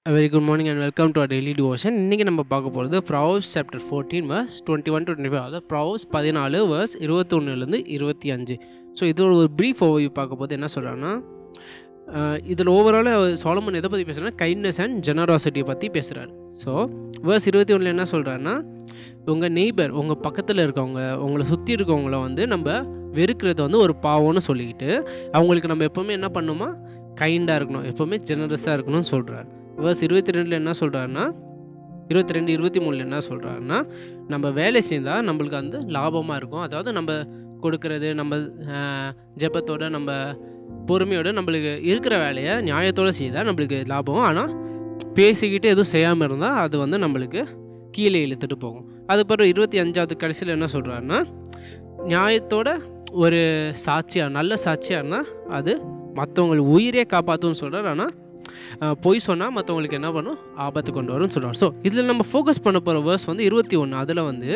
A very good morning and welcome to our daily devotion. இன்னைக்கு நம்ம பார்க்க போகிறது Proverbs chapter 14 verse 21 to 25. அதாவது Proverbs 14 verse 21லேருந்து 25. ஸோ இதோட ஒரு ப்ரீஃப் ஓவர்வியூ பார்க்க போது என்ன சொல்கிறாங்கன்னா, இதில் ஓவராலாக சாலமன் எதை பற்றி பேசுகிறாங்கன்னா கைண்ட்னஸ் அண்ட் ஜெனராசிட்டியை பற்றி பேசுகிறாரு. ஸோ வேர்ஸ் 21 என்ன சொல்கிறாருன்னா, உங்கள் நெய்பர், உங்கள் பக்கத்தில் இருக்கவங்க, உங்களை சுற்றி இருக்கவங்கள வந்து நம்ம வெறுக்கிறது வந்து ஒரு பாவம்னு சொல்லிக்கிட்டு அவங்களுக்கு நம்ம எப்போவுமே என்ன பண்ணணுமா, கைண்டாக இருக்கணும், எப்போவுமே ஜெனரஸாக இருக்கணும்னு சொல்கிறார். வேர்ஸ் 22 என்ன சொல்கிறாருன்னா, 23 என்ன சொல்கிறாருன்னா, நம்ம வேலை செய்தால் நம்மளுக்கு வந்து லாபமாக இருக்கும். அதாவது நம்ம கொடுக்கறது, நம்ம ஜெபத்தோட, நம்ம பொறுமையோடு நம்மளுக்கு இருக்கிற வேலையை நியாயத்தோடு செய்தால் நம்மளுக்கு லாபம். ஆனால் பேசிக்கிட்டு எதுவும் செய்யாமல் இருந்தால் அது வந்து நம்மளுக்கு கீழே இழுத்துட்டு போகும். அதுக்கப்புறம் 25வது கடைசியில் என்ன சொல்கிறாருன்னா, நியாயத்தோட ஒரு சாட்சியாக, நல்ல சாட்சியாக இருந்தால் அது மற்றவங்களுக்கு உயிரே காப்பாற்றுன்னு சொல்கிறார். ஆனால் பொய் சொன்னால் மற்றவங்களுக்கு என்ன பண்ணும், ஆபத்து கொண்டு வரும்னு சொல்கிறார். ஸோ இதில் நம்ம ஃபோக்கஸ் பண்ண போகிற வேர்ஸ் வந்து 21. அதில் வந்து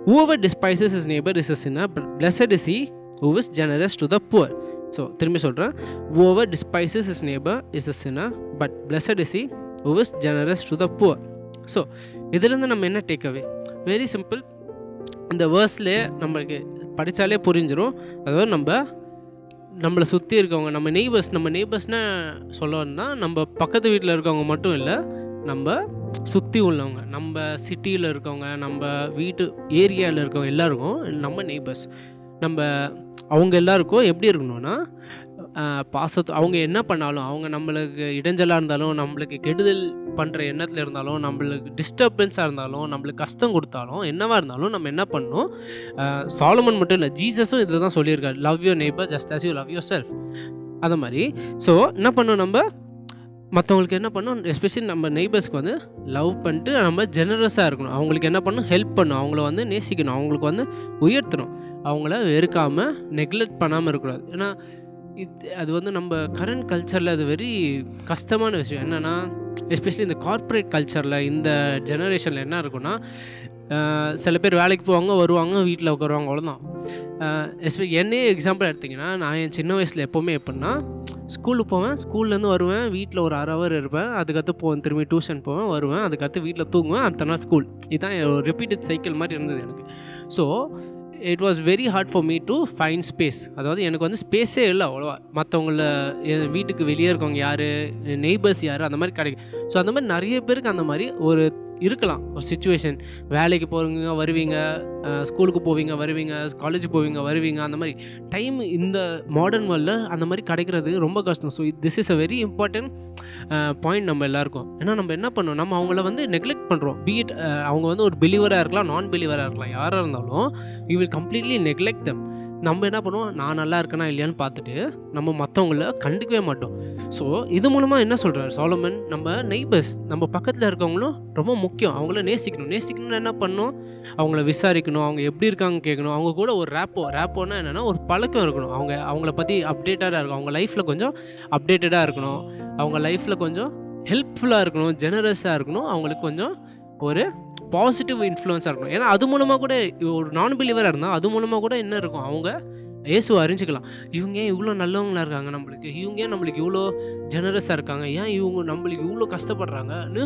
whoever despises his neighbor is a sinner, but blessed is he who is generous to the poor. So திரும்பி சொல்கிறேன், whoever despises his neighbor is a sinner, but blessed is he who is generous to the poor. So இதிலேருந்து நம்ம என்ன takeaway, very simple. இந்த வேர்ஸ்லேயே நம்மளுக்கு படித்தாலே புரிஞ்சிடும். அதாவது நம்மளை சுற்றி இருக்கவங்க, நம்ம நெய்பர்ஸ்னால் சொல்ல வந்தால் நம்ம பக்கத்து வீட்டில் இருக்கவங்க மட்டும் இல்லை, நம்ம சுற்றி உள்ளவங்க, நம்ம சிட்டியில் இருக்கவங்க, நம்ம வீட்டு ஏரியாவில் இருக்கவங்க எல்லாருக்கும் நம்ம நெய்பர்ஸ். அவங்க எல்லாருக்கும் எப்படி இருக்கணும்னா, அவங்க என்ன பண்ணாலும், அவங்க நம்மளுக்கு இடைஞ்சலாக இருந்தாலும், நம்மளுக்கு கெடுதல் பண்ணுற எண்ணத்தில் இருந்தாலும், நம்மளுக்கு டிஸ்டர்பன்ஸாக இருந்தாலும், நம்மளுக்கு கஷ்டம் கொடுத்தாலும், என்னவாக இருந்தாலும் நம்ம என்ன பண்ணணும், சாலமன் மட்டும் இல்லை, ஜீசஸும் இதை தான் சொல்லியிருக்காரு, love your neighbour just as you love your self. அது மாதிரி ஸோ என்ன பண்ணணும், நம்ம மற்றவங்களுக்கு என்ன பண்ணணும், எஸ்பெஷலி நம்ம நெய்பர்ஸ்க்கு வந்து லவ் பண்ணிட்டு நம்ம ஜெனரஸாக இருக்கணும். அவங்களுக்கு என்ன பண்ணணும், ஹெல்ப் பண்ணணும், அவங்கள வந்து நேசிக்கணும், அவங்களுக்கு வந்து உயர்த்தணும், அவங்கள வெறுக்காமல் நெக்லெக்ட் பண்ணாமல் இருக்கக்கூடாது. ஏன்னா அது வந்து நம்ம கரண்ட் கல்ச்சரில் அது வெரி கஷ்டமான விஷயம். என்னென்னா, எஸ்பெஷலி இந்த கார்ப்பரேட் கல்ச்சரில், இந்த ஜெனரேஷனில் என்ன இருக்குன்னா, சில பேர் வேலைக்கு போவாங்க, வருவாங்க, வீட்டில் உட்காருவாங்க, அவ்வளோதான். எஸ்பெஷலி என்னையே எக்ஸாம்பிள் எடுத்திங்கன்னா, நான் என் சின்ன வயசில் எப்போவுமே எப்படின்னா, ஸ்கூலுக்கு போவேன், ஸ்கூல்லேருந்து வருவேன், வீட்டில் ஒரு 1/2 hour இருப்பேன், அதுக்கடுத்து போவேன், திரும்பி டியூஷன் போவேன், வருவேன், அதுக்கடுத்து வீட்டில் தூங்குவேன், அடுத்த நாள் ஸ்கூல். இதுதான் ரிப்பீட்டட் சைக்கிள் மாதிரி இருந்தது எனக்கு. So it was very hard for me to find space. அதாவது எனக்கு வந்து ஸ்பேஸே இல்லை அவ்வளோவா. மற்றவங்கள வீட்டுக்கு வெளியே இருக்கவங்க யார், நெய்பர்ஸ் யார், அந்த மாதிரி கிடைக்கும். ஸோ அந்த மாதிரி நிறைய பேருக்கு அந்த மாதிரி ஒரு இருக்கலாம் ஒரு சுச்சுவேஷன். வேலைக்கு போகிறவங்க வருவீங்க, ஸ்கூலுக்கு போவீங்க வருவீங்க, காலேஜுக்கு போவீங்க வருவீங்க, அந்த மாதிரி டைம் இந்த மாடர்ன் வேர்ல்டில் அந்த மாதிரி கிடைக்கிறது ரொம்ப கஷ்டம். So this is a very important point நம்ம எல்லாருக்கும். ஏன்னா நம்ம என்ன பண்ணோம், நம்ம அவங்கள வந்து நெக்லெக்ட் பண்ணுறோம். பீட் அவங்க வந்து ஒரு பிலீவராக இருக்கலாம், நான் பிலீவராக இருக்கலாம், யாராக இருந்தாலும் யூ வில் கம்ப்ளீட்லி நெக்லெக்ட் தம். நம்ம என்ன பண்ணுவோம், நான் நல்லா இருக்கேனா இல்லையான்னு பார்த்துட்டு நம்ம மற்றவங்கள கண்டுக்கவே மாட்டோம். ஸோ இது மூலமாக என்ன சொல்கிறார் சாலமன், நம்ம நெய்பர்ஸ், நம்ம பக்கத்தில் இருக்கவங்களும் ரொம்ப முக்கியம். அவங்கள நேசிக்கணும்னு என்ன பண்ணணும், அவங்கள விசாரிக்கணும், அவங்க எப்படி இருக்காங்க கேட்கணும், அவங்க கூட ஒரு ரேப்போன்னா என்னென்னா ஒரு பழக்கம் இருக்கணும். அவங்கள பற்றி அப்டேட்டடாக இருக்கணும், அவங்க லைஃப்பில் கொஞ்சம் அப்டேட்டடாக இருக்கணும், அவங்க லைஃப்பில் கொஞ்சம் ஹெல்ப்ஃபுல்லாக இருக்கணும், ஜெனரஸாக இருக்கணும், அவங்களுக்கு கொஞ்சம் ஒரு பாசிட்டிவ் இன்ஃப்ளூயன்ஸாக இருக்கணும். ஏன்னா அது மூலமாக கூட ஒரு நான் பிலீவராக இருந்தால் அது மூலமாக கூட என்ன இருக்கும், அவங்க இயேசுவை அறிஞ்சிக்கலாம். இவங்க ஏன் இவ்வளோ நல்லவங்களாக இருக்காங்க, இவங்க ஏன் நம்மளுக்கு இவ்வளோ ஜெனரஸாக இருக்காங்க, ஏன் இவங்க நம்மளுக்கு இவ்வளோ கஷ்டப்படுறாங்கன்னு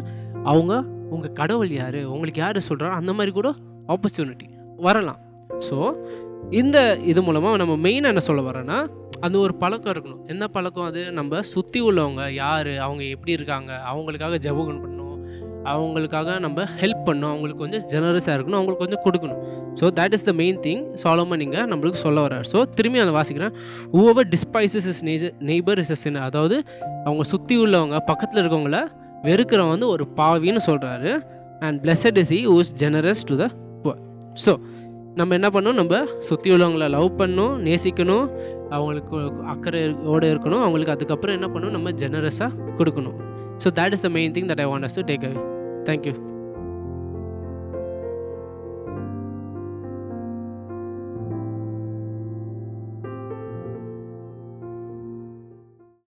அவங்க உங்கள் கடவுள் யார், உங்களுக்கு யார் சொல்கிறாங்க, அந்த மாதிரி கூட ஆப்பர்ச்சுனிட்டி வரலாம். ஸோ இது மூலமாக நம்ம மெயினாக என்ன சொல்ல வரோன்னா, அந்த ஒரு பழக்கம் இருக்கணும். என்ன பழக்கம் அது, நம்ம சுற்றி உள்ளவங்க யார், அவங்க எப்படி இருக்காங்க, அவங்களுக்காக ஜெபம் பண்ணணும், அவங்களுக்காக நம்ம ஹெல்ப் பண்ணணும், அவங்களுக்கு கொஞ்சம் ஜெனரஸாக இருக்கணும், அவங்களுக்கு கொஞ்சம் கொடுக்கணும். So that is the main thing Solomon இங்கே நம்மளுக்கு சொல்ல வர்றார். ஸோ திரும்பி அதை வாசிக்கிறேன், whoever despises his neighbor is a sinner. அதாவது அவங்க சுற்றி உள்ளவங்க, பக்கத்தில் இருக்கவங்கள வெறுக்கிறவங்க வந்து ஒரு பாவின்னு சொல்கிறாரு. And blessed is he who is generous to the poor. So நம்ம என்ன பண்ணணும், நம்ம சுற்றி உள்ளவங்கள லவ் பண்ணணும், நேசிக்கணும், அவங்களுக்கு அக்கறையோடு இருக்கணும், அவங்களுக்கு அதுக்கப்புறம் என்ன பண்ணணும், நம்ம ஜெனரஸாக கொடுக்கணும். So that is the main thing that I want us to take away. Thank you.